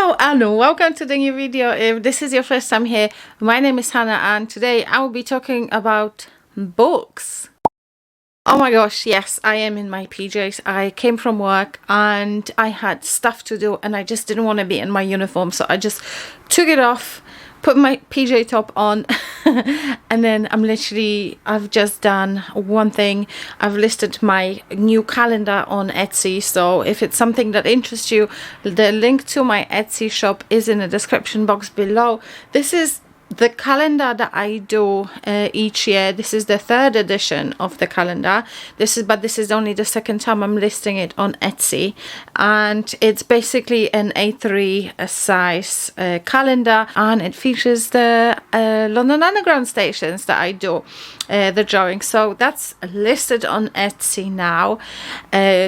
Hello and welcome to the new video. If this is your first time here, my name is Hannah and today I will be talking about books. Oh my gosh, yes, I am in my PJs. I came from work and I had stuff to do and I just didn't want to be in my uniform, so I just took it off, put my PJ top on and then I've just done one thing. I've listed my new calendar on Etsy, so if it's something that interests you, the link to my Etsy shop is in the description box below. This is the calendar that I do each year. This is the third edition of the calendar. This is only the second time I'm listing it on Etsy, and it's basically an A3 size calendar, and it features the London Underground stations that I do the drawing. So that's listed on Etsy now,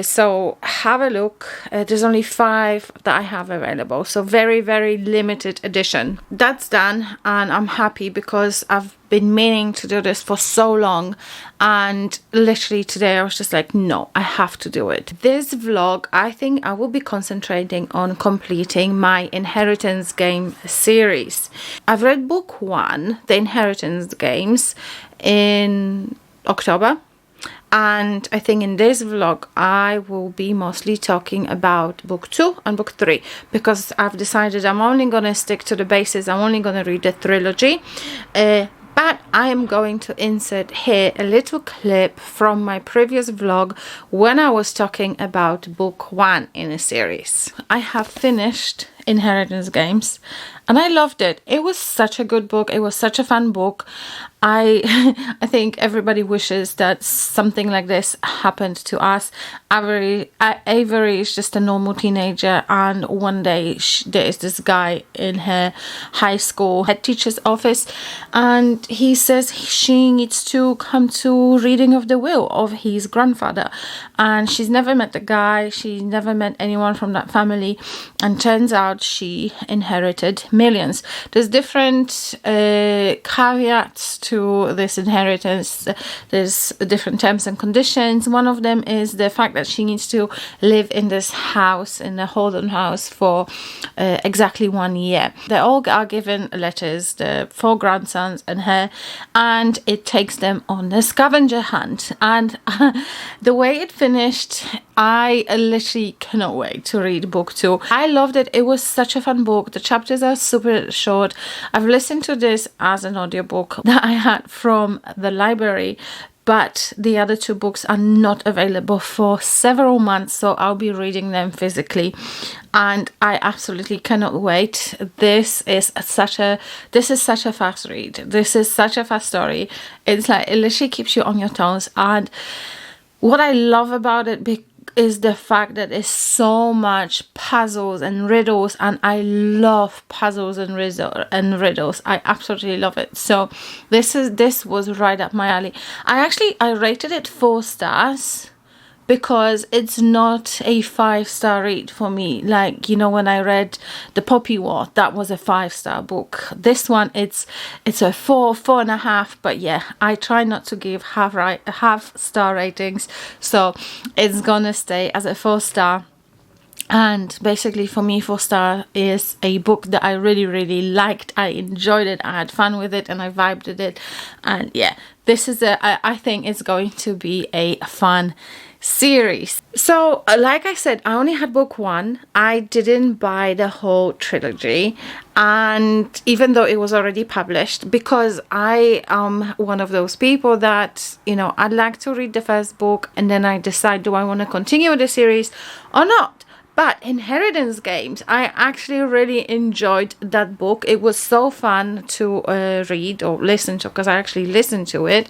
so have a look. There's only 5 that I have available, so very limited edition. That's done and I'm happy because I've been meaning to do this for so long, and literally today I was just like, no, I have to do it. This vlog, I think I will be concentrating on completing my Inheritance game series. I've read book 1, The Inheritance Games, in October, and I think in this vlog I will be mostly talking about book 2 and book 3 because I've decided I'm only gonna stick to the bases. I'm only gonna read the trilogy, but I am going to insert here a little clip from my previous vlog when I was talking about book 1 in a series. I have finished Inheritance Games and I loved it. It was such a good book. It was such a fun book. I think everybody wishes that something like this happened to us. Avery is just a normal teenager, and one day there is this guy in her high school head teacher's office, and he says she needs to come to reading of the will of his grandfather, and she's never met the guy, she never met anyone from that family, and turns out she inherited millions. There's different caveats to this inheritance. There's different terms and conditions. One of them is the fact that she needs to live in this house, in the Hawthorne house, for exactly 1 year. They all are given letters, the 4 grandsons and her, and it takes them on a scavenger hunt. And the way it finished, I literally cannot wait to read book 2. I loved it. It was such a fun book. The chapters are super short. I've listened to this as an audiobook that I had from the library, but the other 2 books are not available for several months, so I'll be reading them physically, and I absolutely cannot wait. This is such a fast read. This is such a fast story. It's like, it literally keeps you on your toes, and what I love about it is the fact that there's so much puzzles and riddles, and I love puzzles and riddles. I absolutely love it. So this was right up my alley. I rated it 4 stars because it's not a 5-star read for me. Like, you know, when I read The Poppy War, that was a 5-star book. This one, it's a 4.5, but yeah, I try not to give half-star ratings, so it's gonna stay as a 4-star. And basically for me, 4-star is a book that I really liked. I enjoyed it, I had fun with it, and I vibed with it. And yeah, this is I think it's going to be a fun series. So like I said, I only had book 1. I didn't buy the whole trilogy, and even though it was already published, because I am one of those people that, you know, I'd like to read the first book and then I decide, do I want to continue with the series or not? But Inheritance Games, I actually really enjoyed that book. It was so fun to read or listen to, because I actually listened to it.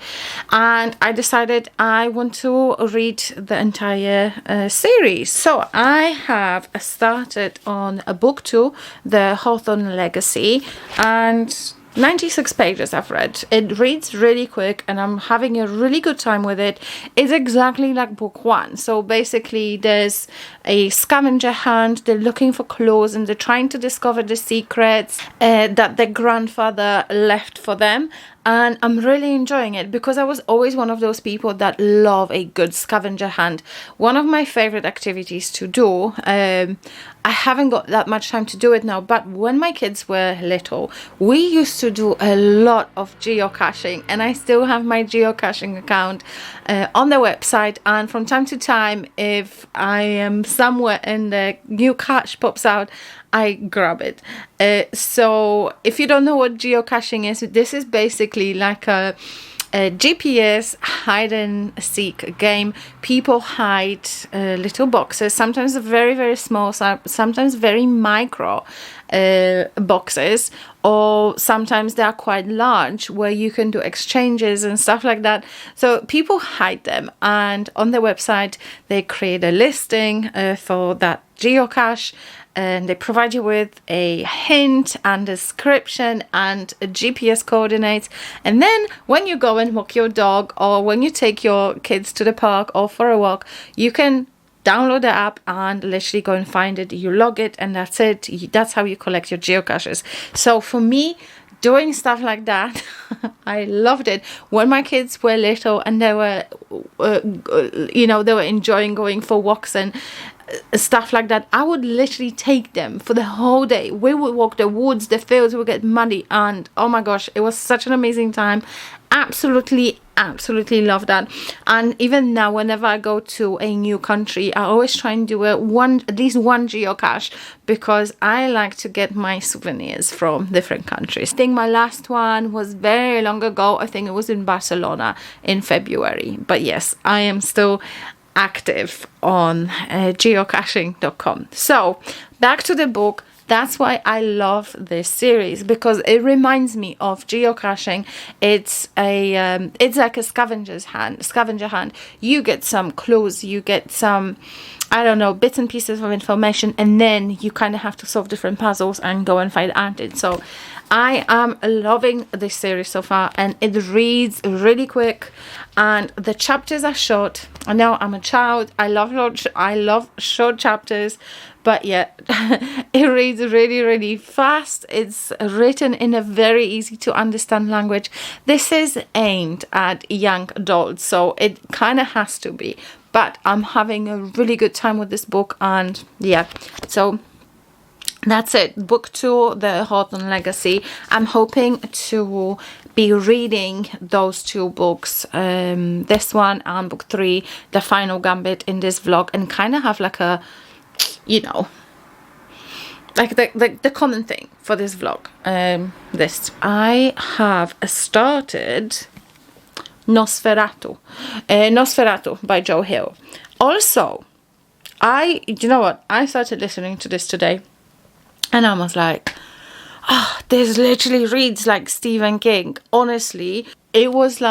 And I decided I want to read the entire series. So I have started on book 2, The Hawthorne Legacy, and 96 pages I've read. It reads really quick and I'm having a really good time with it. It's exactly like book 1. So basically there's a scavenger hunt. They're looking for clues and they're trying to discover the secrets that their grandfather left for them. And I'm really enjoying it because I was always one of those people that love a good scavenger hunt. One of my favorite activities to do. I haven't got that much time to do it now, but when my kids were little, we used to do a lot of geocaching, and I still have my geocaching account on the website. And from time to time, if I am somewhere and the new cache pops out, I grab it. So if you don't know what geocaching is, this is basically like a GPS hide and seek game. People hide little boxes, sometimes very, very small, sometimes very micro boxes, or sometimes they are quite large where you can do exchanges and stuff like that. So people hide them, and on the website they create a listing for that geocache, and they provide you with a hint and description and a GPS coordinates. And then when you go and walk your dog, or when you take your kids to the park or for a walk, you can download the app and literally go and find it. You log it, and that's it. That's how you collect your geocaches. So for me, doing stuff like that, I loved it. When my kids were little and they were, they were enjoying going for walks and stuff like that, I would literally take them for the whole day. We would walk the woods, the fields would get muddy, and oh my gosh, it was such an amazing time. Absolutely love that. And even now, whenever I go to a new country, I always try and do at least one geocache, because I like to get my souvenirs from different countries. I think my last one was very long ago. I think it was in Barcelona in February. But yes, I am still active on geocaching.com. So back to the book. That's why I love this series, because it reminds me of geocaching. It's like a scavenger hunt. You get some clues, you get some, I don't know, bits and pieces of information, and then you kind of have to solve different puzzles and go and find answers. So I am loving this series so far, and it reads really quick, and the chapters are short. I know I'm a child. I love short chapters, but yeah, it reads really, really fast. It's written in a very easy to understand language. This is aimed at young adults, so it kind of has to be. But I'm having a really good time with this book, and yeah, so that's it. Book 2, the Hawthorne Legacy. I'm hoping to be reading those 2 books, this one and book 3, the Final Gambit, in this vlog, and kind of have like a, like the common thing for this vlog. This I have started Nosferatu by Joe Hill. Also, you know what? I started listening to this today, and I was like, this literally reads like Stephen King. Honestly, it was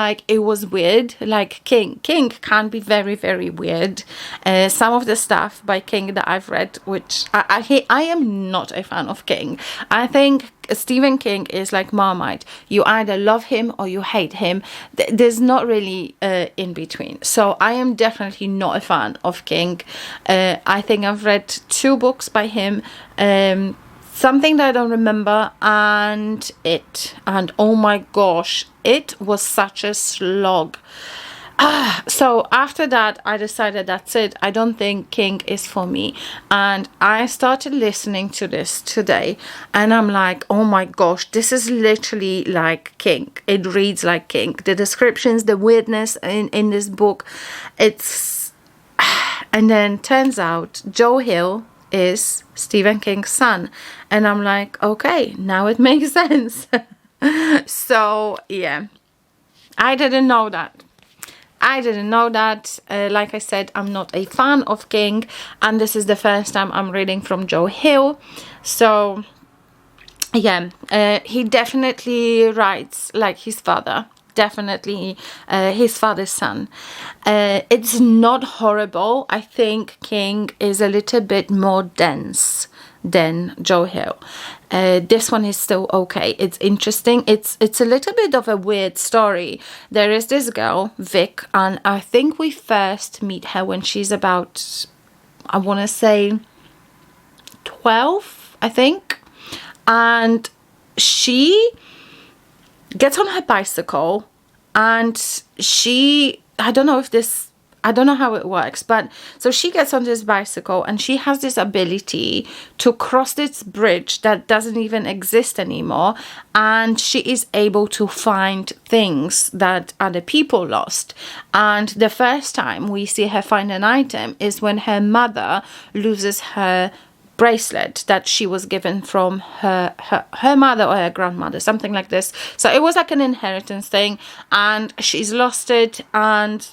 weird. Like King can be very, very weird. Some of the stuff by King that I've read, which I am not a fan of King. I think Stephen King is like Marmite. You either love him or you hate him. There's not really in between. So I am definitely not a fan of King. I think I've read 2 books by him. Something that I don't remember, and oh my gosh, it was such a slog. So after that, I decided that's it. I don't think King is for me. And I started listening to this today, and I'm like, oh my gosh, this is literally like King. It reads like King. The descriptions, the weirdness in this book, it's... And then turns out Joe Hill is Stephen King's son, and I'm like, okay, now it makes sense. So yeah, I didn't know that. Like I said, I'm not a fan of King, and this is the first time I'm reading from Joe Hill. So yeah, he definitely writes like his father. Definitely his father's son. It's not horrible. I think King is a little bit more dense than Joe Hill. This one is still okay. It's interesting. It's a little bit of a weird story. There is this girl, Vic, and I think we first meet her when she's about, I want to say 12, I think. And she gets on her bicycle, and I don't know how it works, but so she gets on this bicycle and she has this ability to cross this bridge that doesn't even exist anymore, and she is able to find things that other people lost. And the first time we see her find an item is when her mother loses her bracelet that she was given from her mother or her grandmother, something like this. So it was like an inheritance thing, and she's lost it. And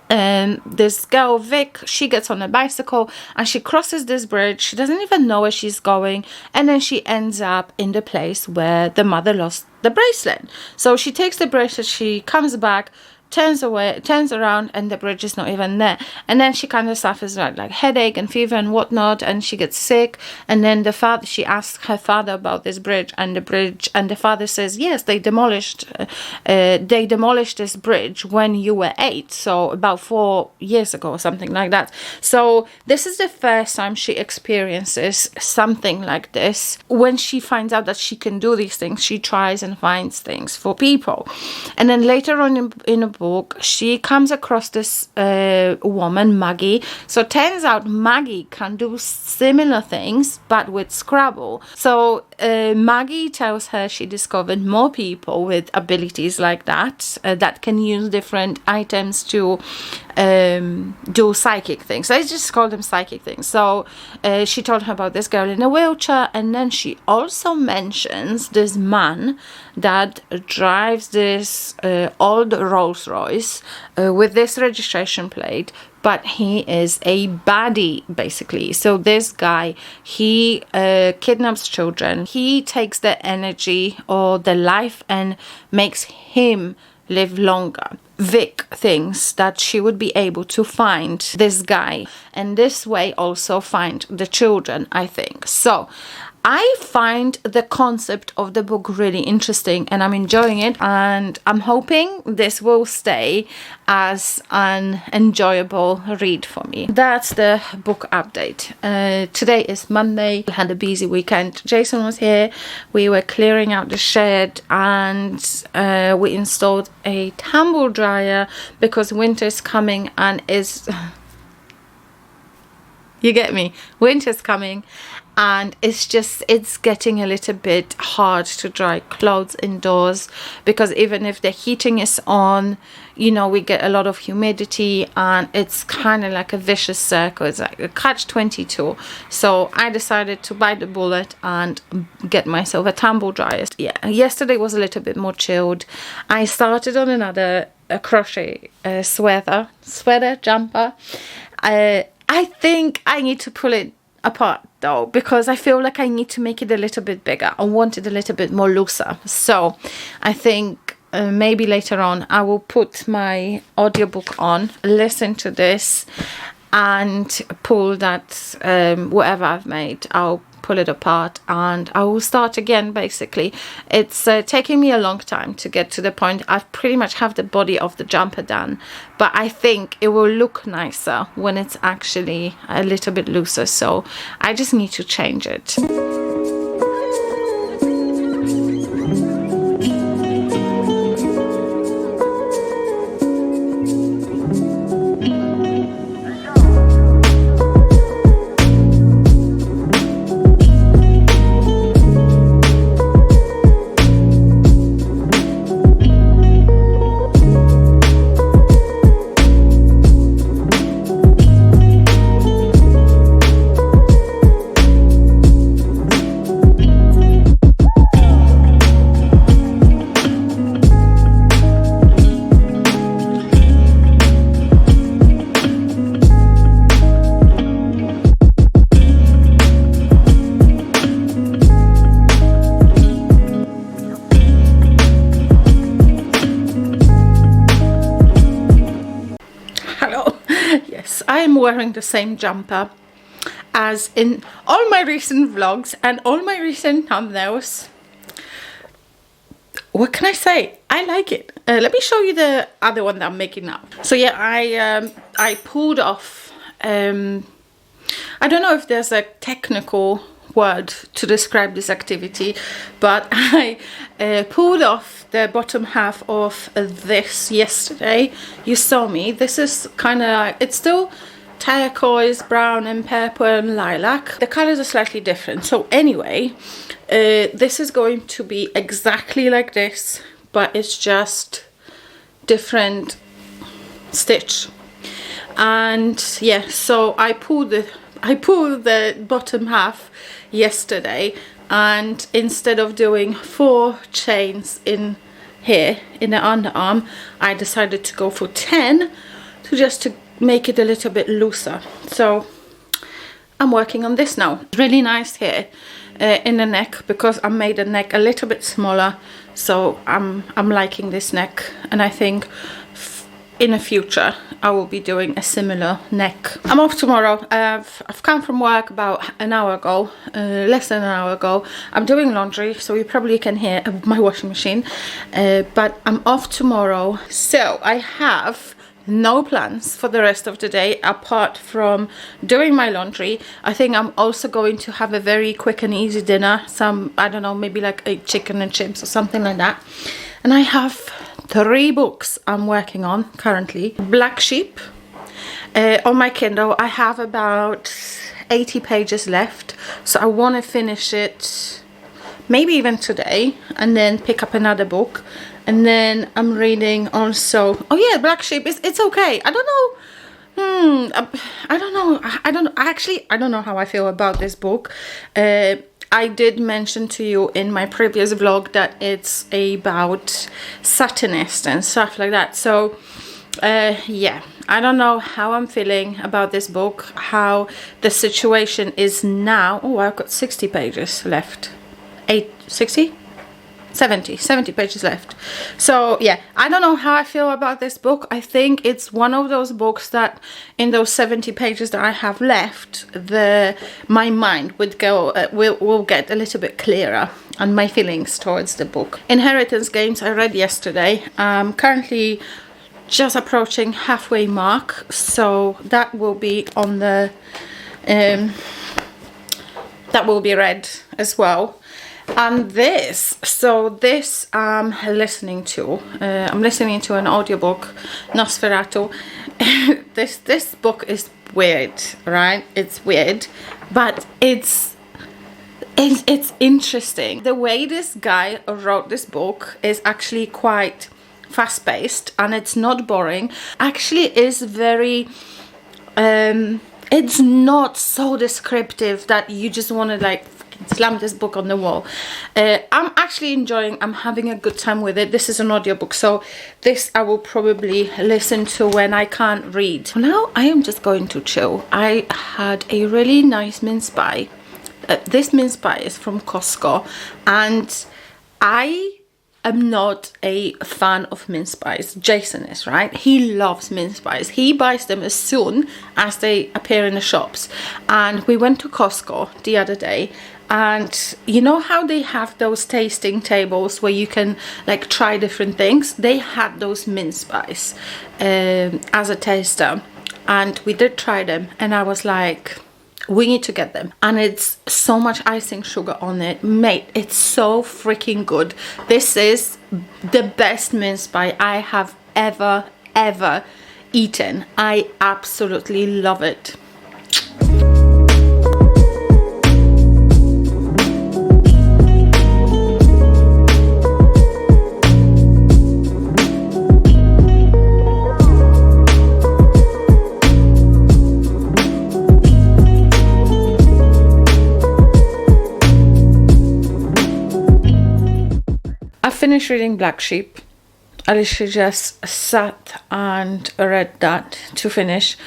this girl Vic, she gets on a bicycle and she crosses this bridge. She doesn't even know where she's going, and then she ends up in the place where the mother lost the bracelet. So she takes the bracelet, she comes back, turns around, and the bridge is not even there. And then she kind of suffers like headache and fever and whatnot, and she gets sick. And then she asks her father about this bridge, and the father says, yes, they demolished this bridge when you were 8, so about 4 years ago or something like that. So this is the first time she experiences something like this. When she finds out that she can do these things, she tries and finds things for people. And then later on in a book, she comes across this woman, Maggie. So it turns out Maggie can do similar things, but with Scrabble. So Maggie tells her she discovered more people with abilities like that, that can use different items to do psychic things. I just call them psychic things. So she told her about this girl in a wheelchair, and then she also mentions this man that drives this old Rolls Royce with this registration plate, but he is a baddie, basically. So this guy, he kidnaps children. He takes their energy or their life and makes him live longer. Vic thinks that she would be able to find this guy, and this way also find the children, I think. So I find the concept of the book really interesting, and I'm enjoying it, and I'm hoping this will stay as an enjoyable read for me. That's the book update. Today is Monday. We had a busy weekend. Jason was here. We were clearing out the shed, and we installed a tumble dryer because winter's coming and is... You get me? Winter's coming, and it's getting a little bit hard to dry clothes indoors, because even if the heating is on, you know, we get a lot of humidity, and it's kind of like a vicious circle. It's like a catch-22. So I decided to bite the bullet and get myself a tumble dryer. Yeah, yesterday was a little bit more chilled. I started on another crochet sweater jumper. I think I need to pull it apart though, because I feel like I need to make it a little bit bigger. I want it a little bit more looser. So I think maybe later on I will put my audiobook on, listen to this, and pull that whatever I've made, I'll pull it apart and I will start again. Basically, it's taking me a long time to get to the point. I pretty much have the body of the jumper done, but I think it will look nicer when it's actually a little bit looser, so I just need to change it. I am wearing the same jumper as in all my recent vlogs and all my recent thumbnails. What can I say? I like it. Let me show you the other one that I'm making now. So yeah, I pulled off I don't know if there's a technical word to describe this activity, but I pulled off the bottom half of this yesterday. You saw me. This is kind of like, it's still turquoise, brown and purple and lilac. The colors are slightly different. So anyway, this is going to be exactly like this, but it's just different stitch. And yeah, so I pulled the bottom half yesterday, and instead of doing 4 chains in here in the underarm, I decided to go for 10 to make it a little bit looser. So I'm working on this now. Really nice here in the neck, because I made the neck a little bit smaller, so I'm liking this neck, and I think in the future I will be doing a similar neck. I'm off tomorrow. I've come from work about an hour ago, less than an hour ago. I'm doing laundry, so you probably can hear my washing machine, but I'm off tomorrow. So I have no plans for the rest of the day apart from doing my laundry. I think I'm also going to have a very quick and easy dinner, some, I don't know, maybe like a chicken and chips or something like that. And I have 3 books I'm working on currently. Black Sheep on my Kindle. I have about 80 pages left, so I want to finish it maybe even today and then pick up another book. And then I'm reading also, oh yeah, Black Sheep. It's okay. I don't know. I don't know how I feel about this book. I did mention to you in my previous vlog that it's about Satanists and stuff like that. So yeah, I don't know how I'm feeling about this book, how the situation is now. Oh, I've got 60 pages left. 70 pages left. So yeah, I don't know how I feel about this book. I think it's one of those books that in those 70 pages that I have left, my mind would go will get a little bit clearer, and my feelings towards the book. Inheritance Games I read yesterday. I'm currently just approaching halfway mark, so that will be on the that will be read as well. And this I'm listening to an audiobook, Nosferatu. this book is weird, right? It's weird, but it's interesting. The way this guy wrote this book is actually quite fast-paced, and it's not boring. Actually is very it's not so descriptive that you just want to like slam this book on the wall. I'm actually enjoying, I'm having a good time with it. This is an audiobook, so this I will probably listen to when I can't read. Now I am just going to chill. I had a really nice mince pie. This mince pie is from Costco, and I am not a fan of mince pies. Jason is, right? He loves mince pies. He buys them as soon as they appear in the shops. And we went to Costco the other day, and you know how they have those tasting tables where you can like try different things? They had those mince pies as a taster, and we did try them, and I was like, we need to get them. And it's so much icing sugar on it, mate. It's so freaking good. This is the best mince pie I have ever eaten. I absolutely love it. Finished reading Black Sheep. I literally just sat and read that to finish,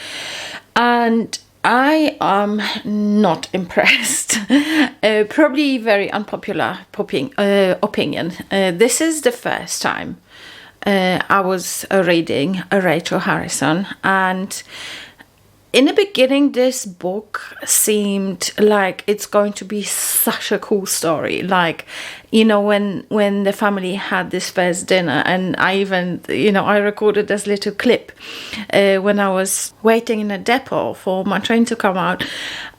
and I am not impressed. Probably very unpopular opinion. This is the first time I was reading Rachel Harrison, and In the beginning, this book seemed like it's going to be such a cool story. Like, you know, when the family had this first dinner, and I even, you know, I recorded this little clip when I was waiting in a depot for my train to come out,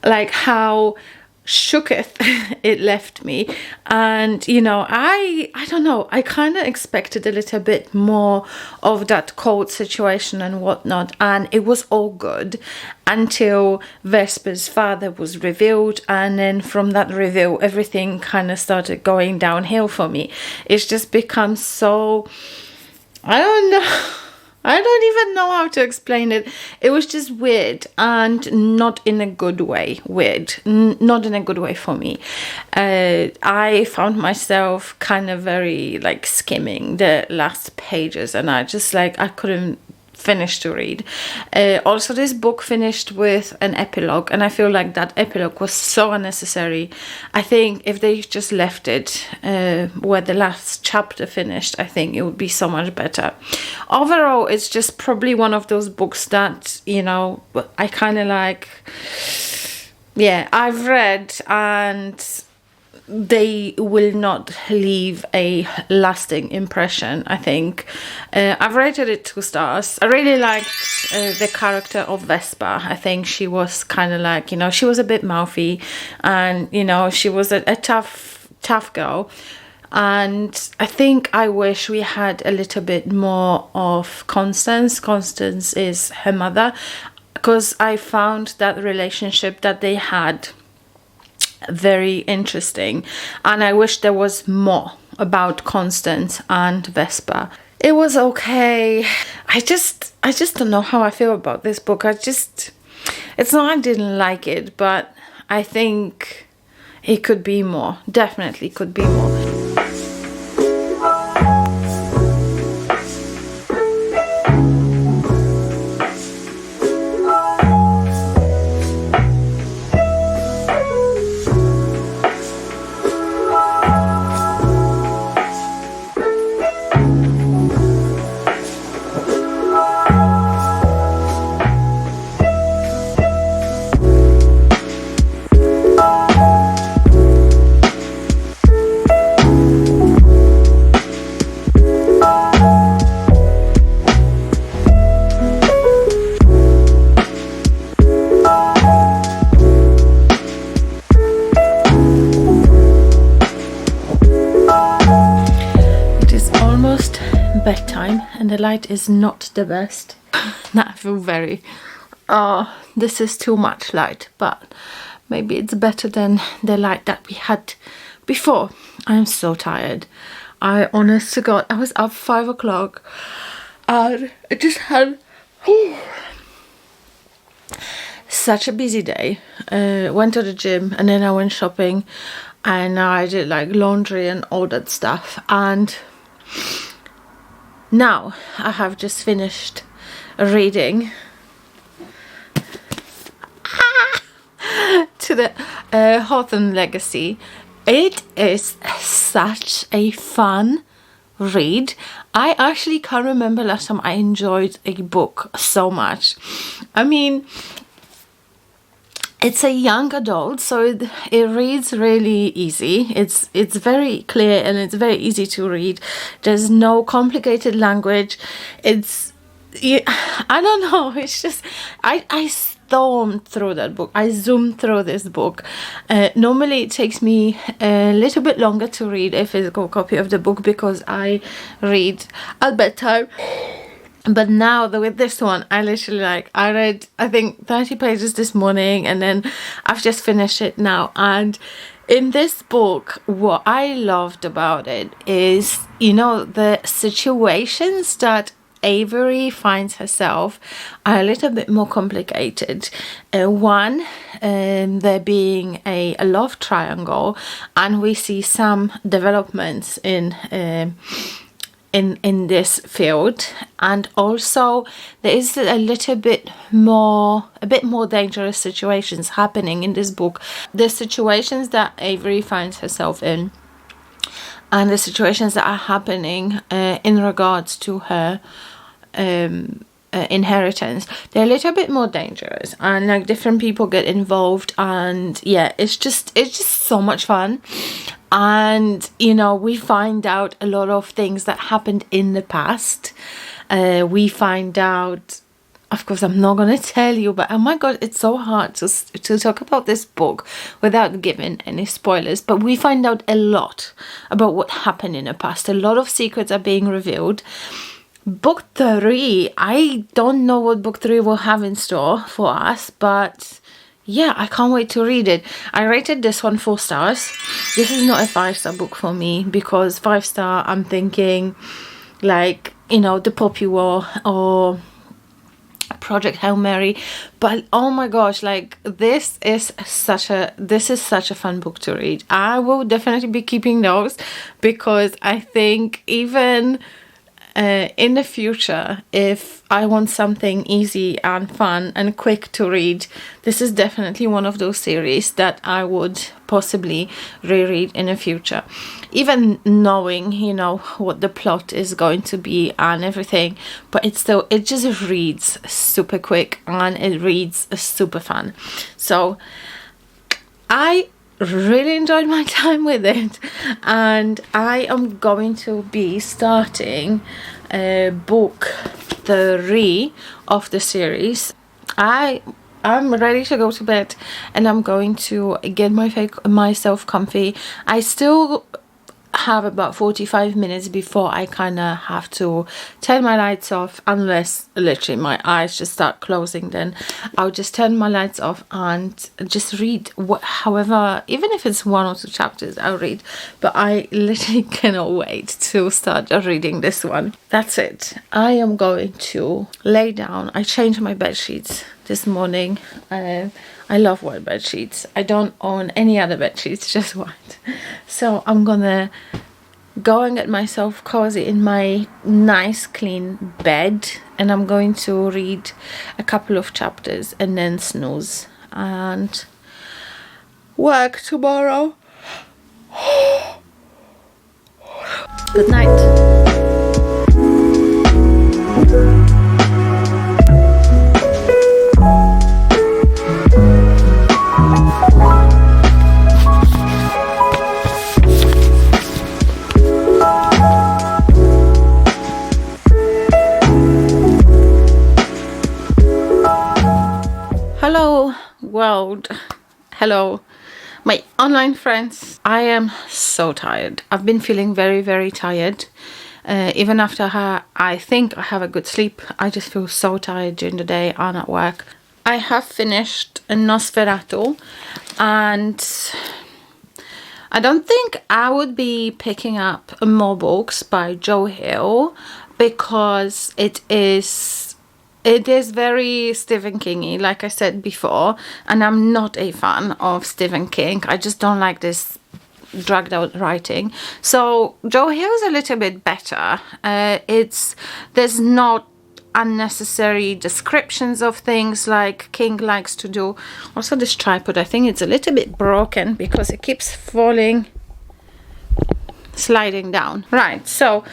like how shooketh it left me. And you know, I don't know, I kind of expected a little bit more of that cold situation and whatnot, and it was all good until Vesper's father was revealed, and then from that reveal everything kind of started going downhill for me. It's just become so, I don't know, I don't even know how to explain it. It was just weird, and not in a good way. Weird, not in a good way for me. I found myself kind of very like skimming the last pages, and I just like, I couldn't finish to read. Also, this book finished with an epilogue, and I feel like that epilogue was so unnecessary. I think if they just left it where the last chapter finished, I think it would be so much better. Overall, it's just probably one of those books that, you know, I kind of like, yeah, I've read and they will not leave a lasting impression, I think. I've rated it 2 stars. I really liked the character of Vesper. I think she was kind of like, you know, she was a bit mouthy, and, you know, she was a tough girl. And I think I wish we had a little bit more of Constance. Constance is her mother, because I found that relationship that they had very interesting, and I wish there was more about Constance and Vesper. It was okay. I just don't know how I feel about this book. It's not I didn't like it, but I think it could be more. Definitely could be more. Bedtime, and the light is not the best. Now I feel very, this is too much light, but maybe it's better than the light that we had before. I'm so tired. I honest to God, I was up 5 o'clock and I just had such a busy day. Went to the gym, and then I went shopping, and I did like laundry and all that stuff, and now I have just finished reading to the Hawthorne Legacy. It is such a fun read. I actually can't remember last time I enjoyed a book so much. I mean, it's a young adult, so it reads really easy. It's very clear, and it's very easy to read. There's no complicated language. It's, I don't know, it's just, I stormed through that book. I zoomed through this book. Normally it takes me a little bit longer to read a physical copy of the book, because I read at bedtime. But now with this one, I literally I read, I think, 30 pages this morning, and then I've just finished it now. And in this book, what I loved about it is, you know, the situations that Avery finds herself are a little bit more complicated. One, there being a love triangle, and we see some developments in this field, and also there is a bit more dangerous situations happening in this book. The situations that Avery finds herself in, and the situations that are happening in regards to her inheritance, they're a little bit more dangerous, and like different people get involved, and yeah, it's just so much fun. And you know, we find out a lot of things that happened in the past. We find out, of course, I'm not going to tell you, but oh my god, it's so hard to talk about this book without giving any spoilers. But we find out a lot about what happened in the past. A lot of secrets are being revealed. Book 3, I don't know what book 3 will have in store for us, but yeah, I can't wait to read it. I rated this one 4 stars. This is not a 5-star book for me, because 5-star, I'm thinking like, you know, The Poppy War or Project Hail Mary. But oh my gosh, like this is such a fun book to read. I will definitely be keeping those, because I think even in the future, if I want something easy and fun and quick to read, this is definitely one of those series that I would possibly reread in the future, even knowing, you know, what the plot is going to be and everything. But it just reads super quick, and it reads super fun. So I really enjoyed my time with it, and I am going to be starting book 3 of the series. I'm ready to go to bed, and I'm going to get myself comfy. I still have about 45 minutes before I kind of have to turn my lights off, unless literally my eyes just start closing. Then I'll just turn my lights off and just read however, even if it's 1 or 2 chapters, I'll read. But I literally cannot wait to start reading this one. That's it. I am going to lay down. I changed my bed sheets this morning. I love white bed sheets. I don't own any other bed sheets, just white. So I'm gonna go and get myself cozy in my nice clean bed, and I'm going to read a couple of chapters and then snooze and work tomorrow. Good night. Hello world, hello my online friends. I am so tired. I've been feeling very tired, even after I think I have a good sleep. I just feel so tired during the day and at work. I have finished Nosferatu, and I don't think I would be picking up more books by Joe Hill, because it is very Stephen King-y, like I said before, and I'm not a fan of Stephen King. I just don't like this dragged out writing. So Joe Hill is a little bit better. There's not unnecessary descriptions of things like King likes to do. Also, this tripod, I think it's a little bit broken because it keeps sliding down. Right, so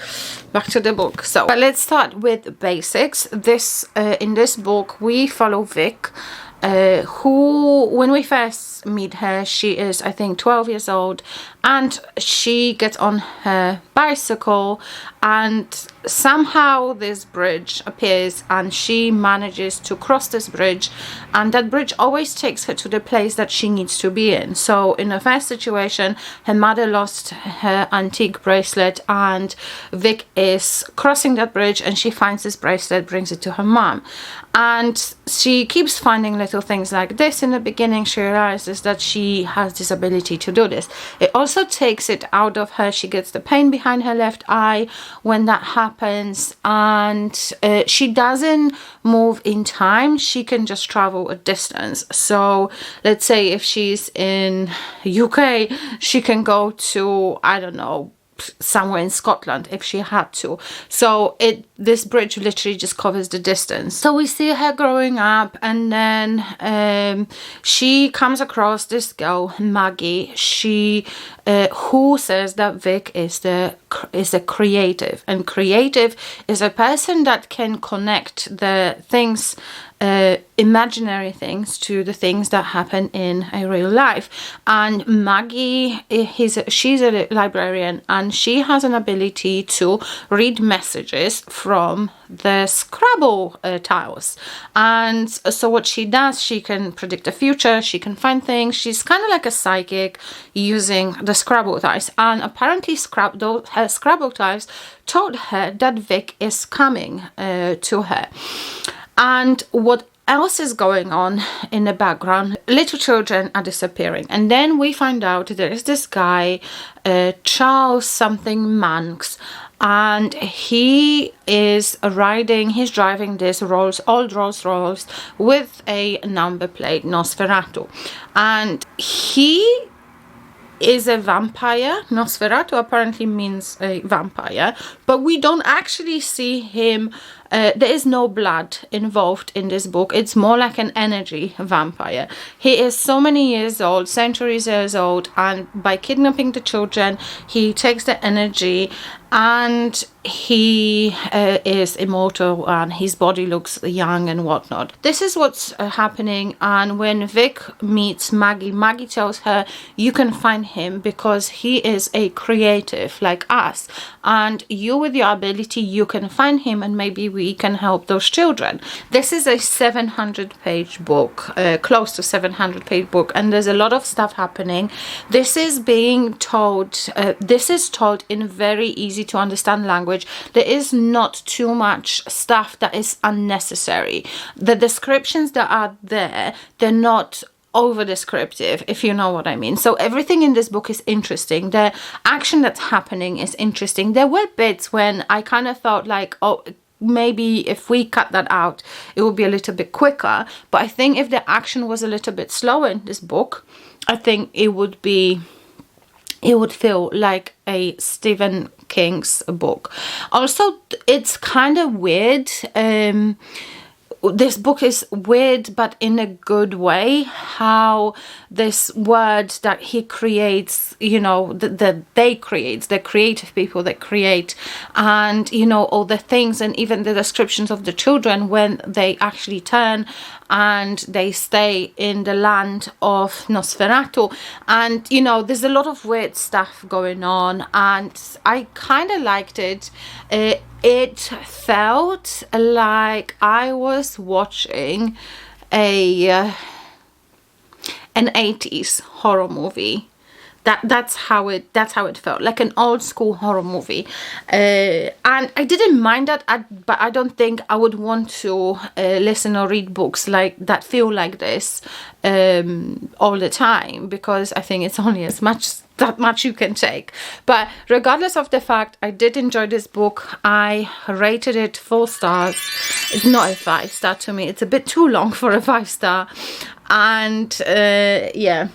back to the book. So let's start with basics. In this book we follow Vic, who, when we first meet her, she is, I think, 12 years old, and she gets on her bicycle, and somehow this bridge appears, and she manages to cross this bridge, and that bridge always takes her to the place that she needs to be in. So in the first situation, her mother lost her antique bracelet, and Vic is crossing that bridge, and she finds this bracelet, brings it to her mom, and she keeps finding little things like this. In the beginning, she realizes that she has this ability to do this. It also takes it out of her. She gets the pain behind her left eye when that happens, and she doesn't move in time. She can just travel a distance. So let's say if she's in UK, she can go to, I don't know, somewhere in Scotland if she had to. So this bridge literally just covers the distance. So we see her growing up, and then she comes across this girl, Maggie, who says that Vic is a creative, and creative is a person that can connect the things, imaginary things, to the things that happen in a real life. And Maggie, she's a librarian, and she has an ability to read messages from the Scrabble tiles. And so what she does, she can predict the future, she can find things. She's kind of like a psychic using the Scrabble tiles, and apparently her Scrabble tiles told her that Vic is coming to her. And what else is going on in the background? Little children are disappearing, and then we find out there is this guy, Charles something Manx, and he's driving this old Rolls Royce with a number plate Nosferatu, and he is a vampire. Nosferatu apparently means a vampire, but we don't actually see him. There is no blood involved in this book. It's more like an energy vampire. He is so many years old, centuries years old, and by kidnapping the children, he takes the energy, and he is immortal, and his body looks young and whatnot. This is what's happening. And when Vic meets Maggie, Maggie tells her, you can find him because he is a creative like us, and you, with your ability, you can find him, and maybe we can help those children. This is a 700-page book, close to 700-page book, and there's a lot of stuff happening. This is being told, this is told in very easy to understand language. There is not too much stuff that is unnecessary. The descriptions that are there, they're not over descriptive, if you know what I mean. So everything in this book is interesting. The action that's happening is interesting. There were bits when I kind of felt like, oh, maybe if we cut that out, it would be a little bit quicker. But I think if the action was a little bit slower in this book, I think it would feel like a Stephen King's book. Also, it's kind of weird. This book is weird, but in a good way, how this word that he creates, you know, the creative people that create, and, you know, all the things, and even the descriptions of the children when they actually turn and they stay in the land of Nosferatu. And, you know, there's a lot of weird stuff going on, and I kind of liked it. It felt like I was watching an 80s horror movie. That's how it felt, like an old school horror movie, and I didn't mind that. But I don't think I would want to listen or read books like that feel like this all the time, because I think it's only that much you can take. But regardless of the fact, I did enjoy this book. I rated it 4 stars. It's not a 5-star to me. It's a bit too long for a 5-star, and yeah.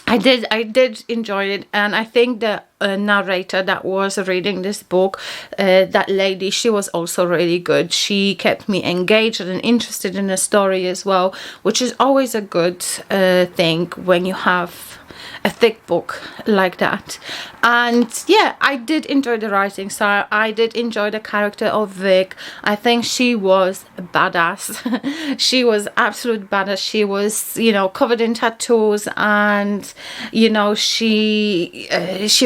I did enjoy it, and I think the narrator that was reading this book, that lady, she was also really good. She kept me engaged and interested in the story as well, which is always a good thing when you have a thick book like that. And yeah, I did enjoy the writing style. I did enjoy the character of Vic. I think she was a badass. She was absolute badass. She was, you know, covered in tattoos, and, you know, she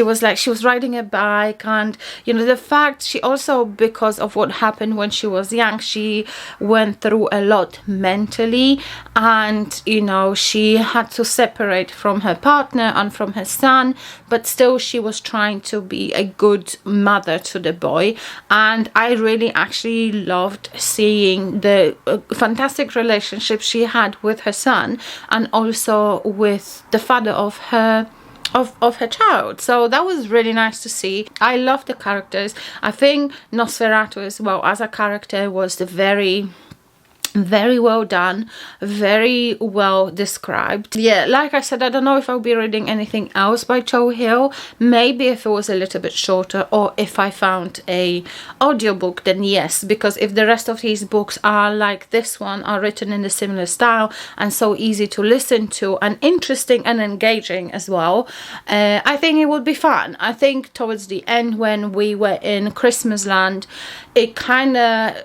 was riding a bike, and, you know, the fact she also, because of what happened when she was young, she went through a lot mentally, and, you know, she had to separate from her partner and from her son, but still she was trying to be a good mother to the boy. And I really actually loved seeing the fantastic relationship she had with her son, and also with the father of her child. So that was really nice to see. I love the characters. I think Nosferatu as well as a character was very Very well done, very well described. Yeah, like I said, I don't know if I'll be reading anything else by Joe Hill. Maybe if it was a little bit shorter, or if I found a audiobook, then yes, because if the rest of his books are like this one, are written in a similar style and so easy to listen to and interesting and engaging as well, I think it would be fun. I think towards the end, when we were in Christmas land, it kind of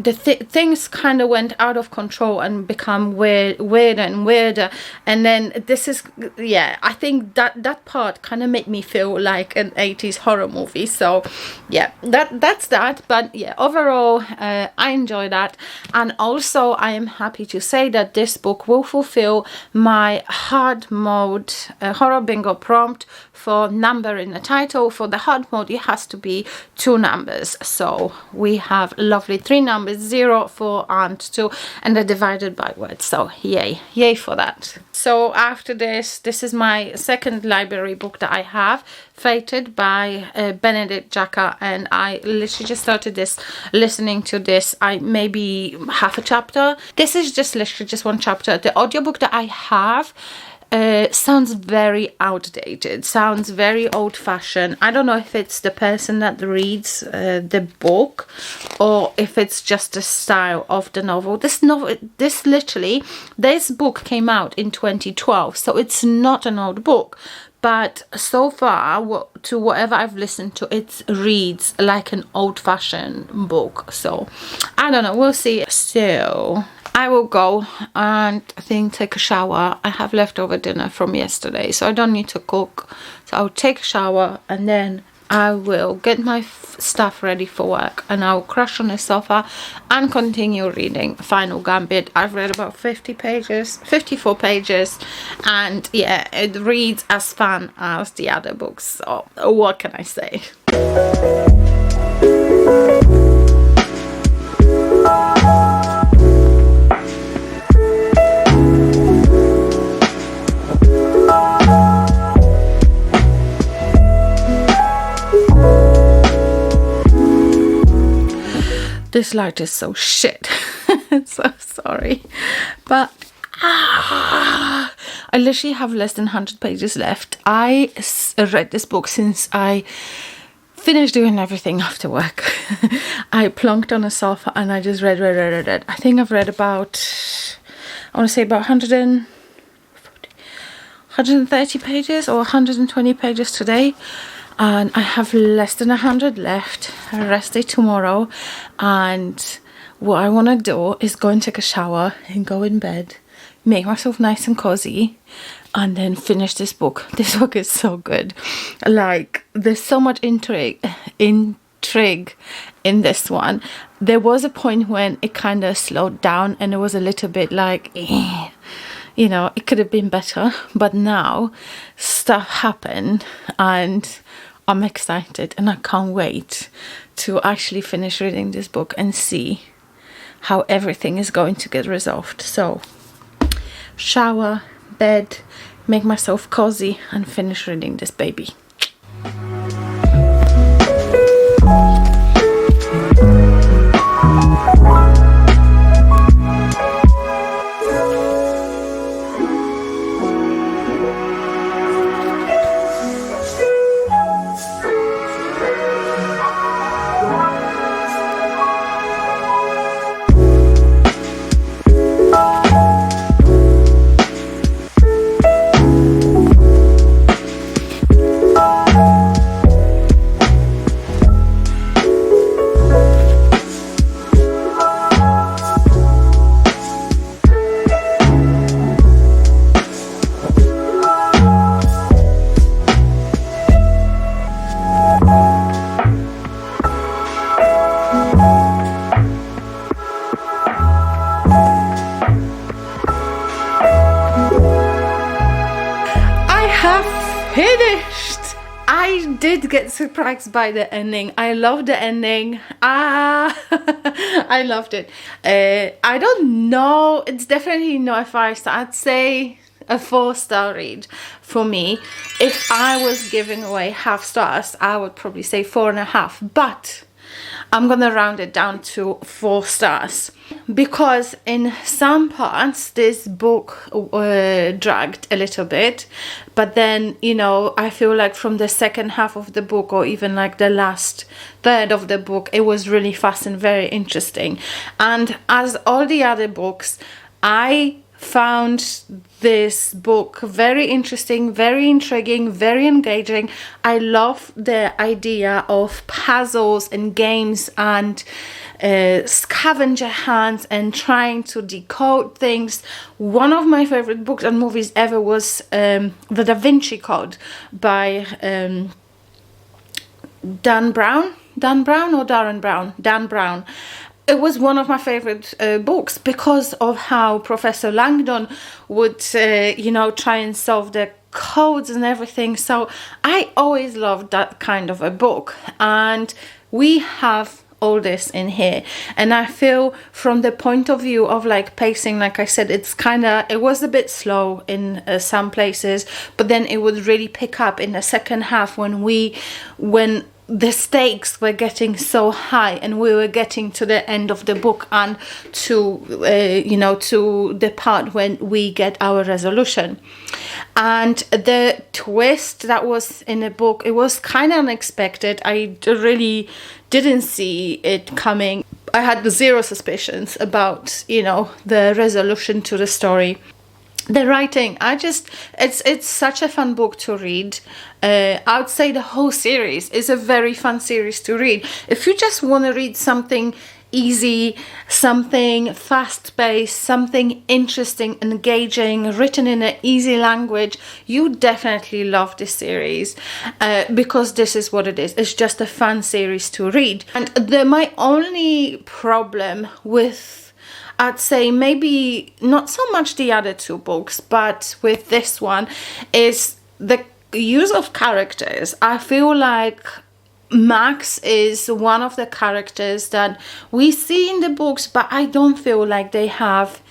things kind of went out of control and become weirder and weirder. And then this is, yeah, I think that part kind of made me feel like an 80s horror movie. So yeah, that's that. But yeah, overall, I enjoy that. And also I am happy to say that this book will fulfill my hard mode horror bingo prompt for number in the title. For the hard mode, it has to be 2 numbers. So we have lovely 3 numbers, 0, 4 and 2, and they're divided by words. So yay for that. So after this is my second library book that I have, Fated by Benedict Jacka, and I literally just started listening to this. I maybe half a chapter. This is just literally just 1 chapter. The audiobook that I have sounds very outdated, sounds very old-fashioned. I don't know if it's the person that reads the book, or if it's just the style of the novel. This book came out in 2012, so it's not an old book. But so far, to whatever I've listened to, it reads like an old-fashioned book. So I don't know, we'll see. So I will go and I think take a shower. I have leftover dinner from yesterday, so I don't need to cook. So I'll take a shower and then I will get my stuff ready for work, and I'll crash on the sofa and continue reading Final Gambit. I've read about 54 pages, and yeah, it reads as fun as the other books. So what can I say? This light is so shit. So sorry, but I literally have less than 100 pages left. I read this book since I finished doing everything after work. I plunked on a sofa and I just read. I think I've read about, I want to say about 130 pages or 120 pages today. And I have less than 100 left. Rest day tomorrow, and what I want to do is go and take a shower and go in bed, make myself nice and cozy, and then finish this book. This book is so good. Like, there's so much intrigue in this one. There was a point when it kind of slowed down and it was a little bit like, you know, it could have been better. But now stuff happened and I'm excited, and I can't wait to actually finish reading this book and see how everything is going to get resolved. So shower, bed, make myself cozy and finish reading this baby. Finished! I did get surprised by the ending. I love the ending. I loved it. I don't know. It's definitely not a 5-star. I'd say a 4-star read for me. If I was giving away half stars, I would probably say 4.5. But I'm gonna round it down to 4 stars, because in some parts this book dragged a little bit, but then, you know, I feel like from the second half of the book, or even like the last third of the book, it was really fast and very interesting. And as all the other books, I found this book very interesting, very intriguing, very engaging. I love the idea of puzzles and games and scavenger hunts and trying to decode things. One of my favorite books and movies ever was The Da Vinci Code by Dan Brown. It was one of my favorite books because of how Professor Langdon would, you know, try and solve the codes and everything. So I always loved that kind of a book, and we have all this in here. And I feel from the point of view of like pacing, like I said, it was a bit slow in some places, but then it would really pick up in the second half when the stakes were getting so high and we were getting to the end of the book and to you know, to the part when we get our resolution. And the twist that was in the book, it was kind of unexpected. I really didn't see it coming. I had 0 suspicions about, you know, the resolution to the story. The writing, it's such a fun book to read. I would say the whole series is a very fun series to read. If you just want to read something easy, something fast-paced, something interesting, engaging, written in an easy language, you definitely love this series, because this is what it is. It's just a fun series to read. And my only problem with, I'd say, maybe not so much the other 2 books, but with this one, is the use of characters. I feel like Max is one of the characters that we see in the books, but I don't feel like they have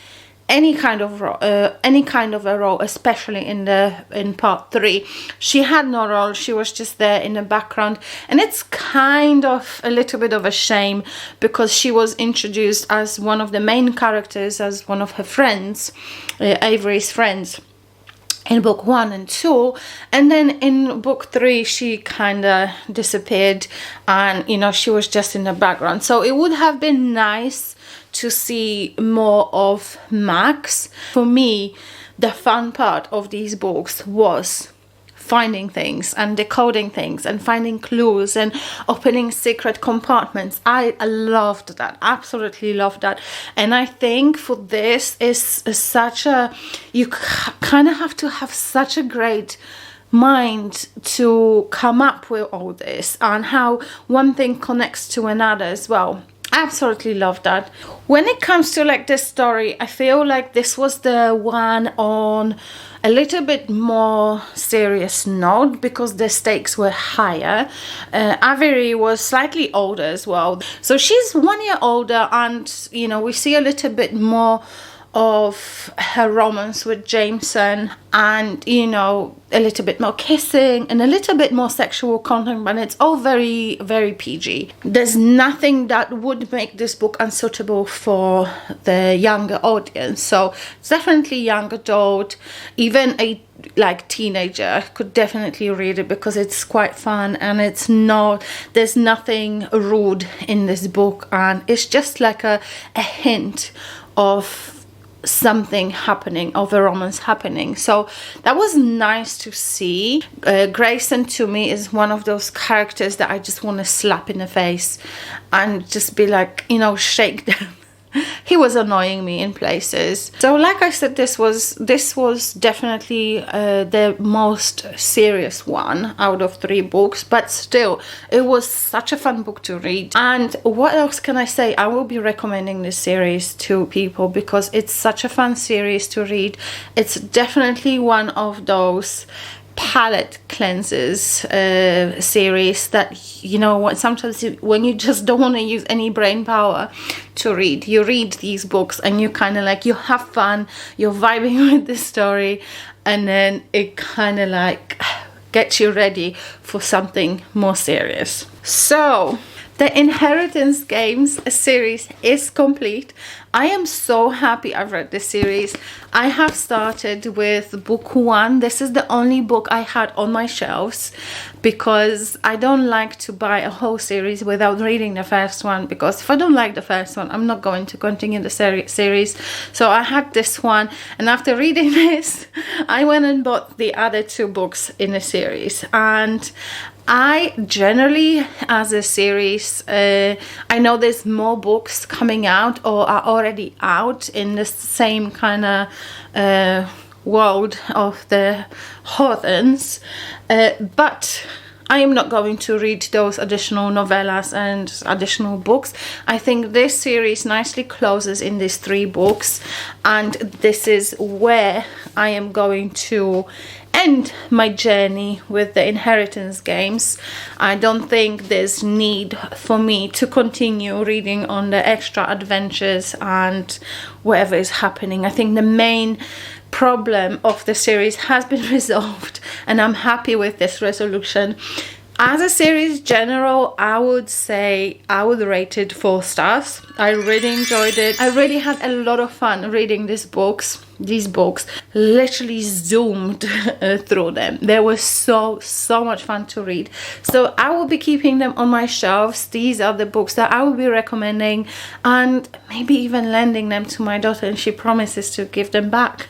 any kind of a role, especially in part 3. She had no role. She was just there in the background, and it's kind of a little bit of a shame because she was introduced as one of the main characters, as one of her friends, Avery's friends, in book 1 and 2, and then in book 3 she kind of disappeared, and, you know, she was just in the background. So it would have been nice to see more of Max. For me, the fun part of these books was finding things and decoding things and finding clues and opening secret compartments. I loved that, absolutely loved that. And I think for this is such a, you kind of have to have such a great mind to come up with all this and how one thing connects to another as well. Absolutely love that. When it comes to like this story, I feel like this was the one on a little bit more serious note because the stakes were higher. Avery was slightly older as well, so she's 1 year older, and, you know, we see a little bit more of her romance with Jameson, and, you know, a little bit more kissing and a little bit more sexual content, but it's all very, very PG. There's nothing that would make this book unsuitable for the younger audience, so it's definitely young adult. Even a like teenager could definitely read it because it's quite fun, and there's nothing rude in this book, and it's just like a hint of something happening, of a romance happening. So that was nice to see. Grayson to me is one of those characters that I just want to slap in the face and just be like, you know, shake them. He was annoying me in places. So like I said, this was definitely the most serious one out of 3 books, but still it was such a fun book to read. And what else can I say? I will be recommending this series to people because it's such a fun series to read. It's definitely one of those palette cleansers series that, you know what, sometimes when you just don't want to use any brain power to read, you read these books and you kind of like, you have fun, you're vibing with the story, and then it kind of like gets you ready for something more serious. So The Inheritance Games series is complete. I am so happy I've read this series. I have started with book 1. This is the only book I had on my shelves because I don't like to buy a whole series without reading the first one, because if I don't like the first one, I'm not going to continue the series. So I had this one, and after reading this, I went and bought the other 2 books in the series. And I generally, as a series, I know there's more books coming out or are already out in the same kind of world of the Hawthorns, but I am not going to read those additional novellas and additional books. I think this series nicely closes in these 3 books, and this is where I am going to end my journey with the Inheritance Games. I don't think there's need for me to continue reading on the extra adventures and whatever is happening. I think the main problem of the series has been resolved, and I'm happy with this resolution. As a series general, I would say I would rate it 4 stars. I really enjoyed it. I really had a lot of fun reading these books. Literally zoomed through them. They were so much fun to read. So I will be keeping them on my shelves. These are the books that I will be recommending, and maybe even lending them to my daughter, and she promises to give them back.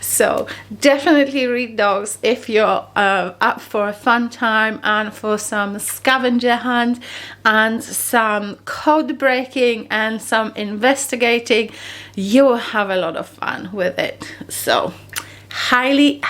So definitely read those if you're up for a fun time and for some scavenger hunt and some code breaking and some investigating. You will have a lot of fun with it. So highly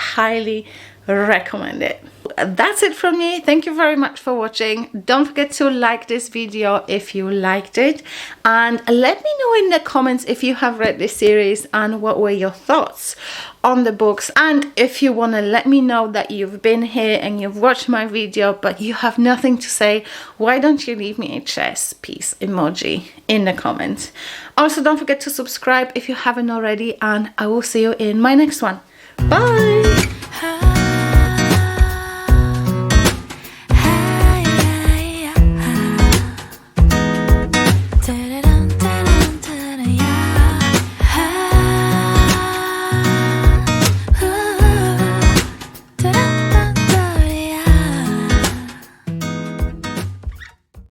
recommend it. That's it from me. Thank you very much for watching. Don't forget to like this video if you liked it, and let me know in the comments if you have read this series and what were your thoughts on the books. And if you want to let me know that you've been here and you've watched my video but you have nothing to say, why don't you leave me a chess piece emoji in the comments. Also, don't forget to subscribe if you haven't already, and I will see you in my next one. Bye.